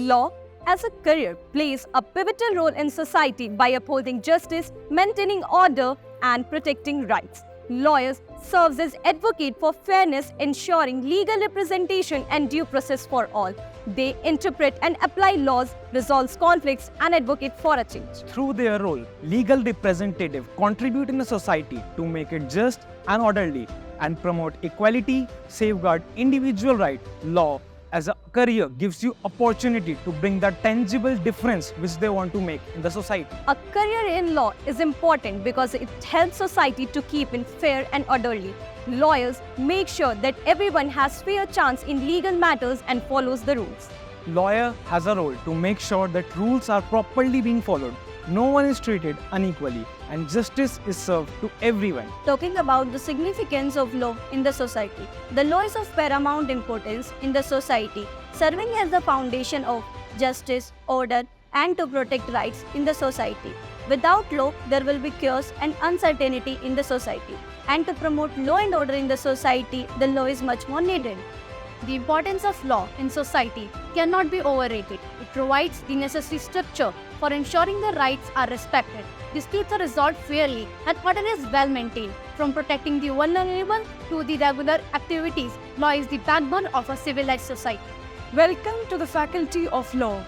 Law as a career plays a pivotal role in society by upholding justice, maintaining order, and protecting rights. Lawyers serve as advocates for fairness, ensuring legal representation and due process for all. They interpret and apply laws, resolve conflicts, and advocate for a change. Through their role, legal representatives contribute in a society to make it just and orderly and promote equality, safeguard individual rights. Law as a career gives you opportunity to bring the tangible difference which they want to make in the society. A career in law is important because it helps society to keep it fair and orderly. Lawyers make sure that everyone has fair chance in legal matters and follows the rules. Lawyer has a role to make sure that rules are properly being followed, no one is treated unequally, and justice is served to everyone. Talking about the significance of law in the society. The law is of paramount importance in the society, serving as the foundation of justice, order, and to protect rights in the society. Without law, there will be chaos and uncertainty in the society. And to promote law and order in the society, the law is much more needed. The importance of law in society cannot be overrated. It provides the necessary structure for ensuring the rights are respected, disputes are resolved fairly, and order is well maintained. From protecting the vulnerable to the regular activities, law is the backbone of a civilized society. Welcome to the Faculty of Law,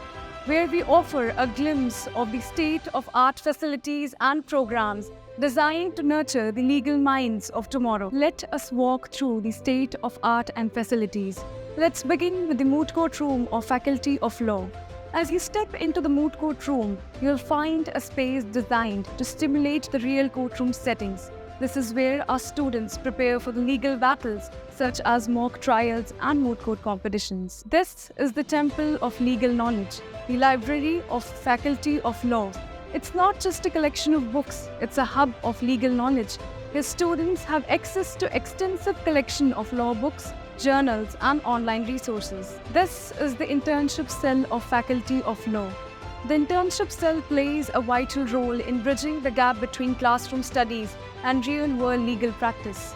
where we offer a glimpse of the state-of-art facilities and programs designed to nurture the legal minds of tomorrow. Let us walk through the state-of-art and facilities. Let's begin with the Moot Court Room of Faculty of Law. As you step into the Moot Court Room, you'll find a space designed to stimulate the real courtroom settings. This is where our students prepare for the legal battles, such as mock trials and moot court competitions. This is the Temple of Legal Knowledge, the Library of Faculty of Law. It's not just a collection of books, it's a hub of legal knowledge. Here students have access to extensive collection of law books, journals, and online resources. This is the Internship Cell of Faculty of Law. The Internship Cell plays a vital role in bridging the gap between classroom studies and real-world legal practice.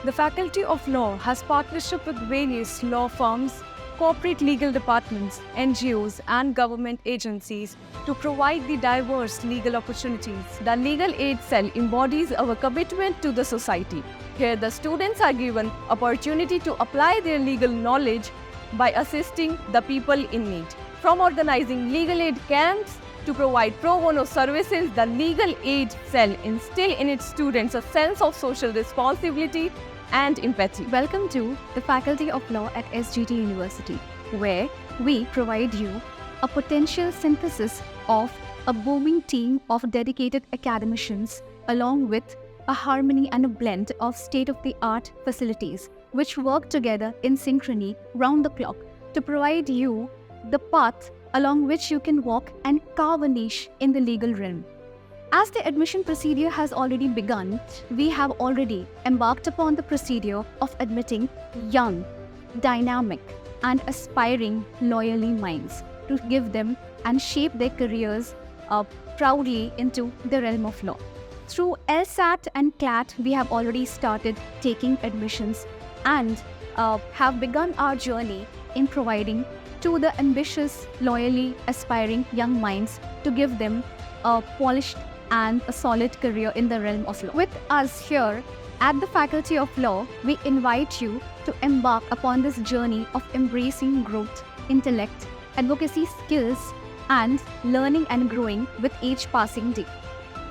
The Faculty of Law has partnership with various law firms, corporate legal departments, NGOs, and government agencies to provide the diverse legal opportunities. The Legal Aid Cell embodies our commitment to the society. Here, the students are given opportunity to apply their legal knowledge by assisting the people in need. From organizing legal aid camps to provide pro bono services, the Legal Aid Cell instills in its students a sense of social responsibility and empathy. Welcome to the Faculty of Law at SGT University, where we provide you a potential synthesis of a booming team of dedicated academicians along with a harmony and a blend of state-of-the-art facilities which work together in synchrony round the clock to provide you the path along which you can walk and carve a niche in the legal realm. As the admission procedure has already begun, we have already embarked upon the procedure of admitting young, dynamic, and aspiring lawyerly minds to give them and shape their careers proudly into the realm of law. Through LSAT and CLAT, we have already started taking admissions and have begun our journey in providing to the ambitious, loyally aspiring young minds to give them a polished and a solid career in the realm of law. With us here at the Faculty of Law, we invite you to embark upon this journey of embracing growth, intellect, advocacy skills, and learning and growing with each passing day.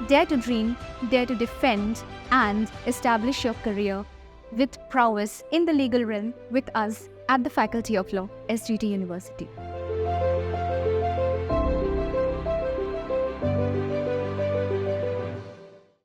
Dare to dream, dare to defend, and establish your career with prowess in the legal realm with us at the Faculty of Law, SGT University.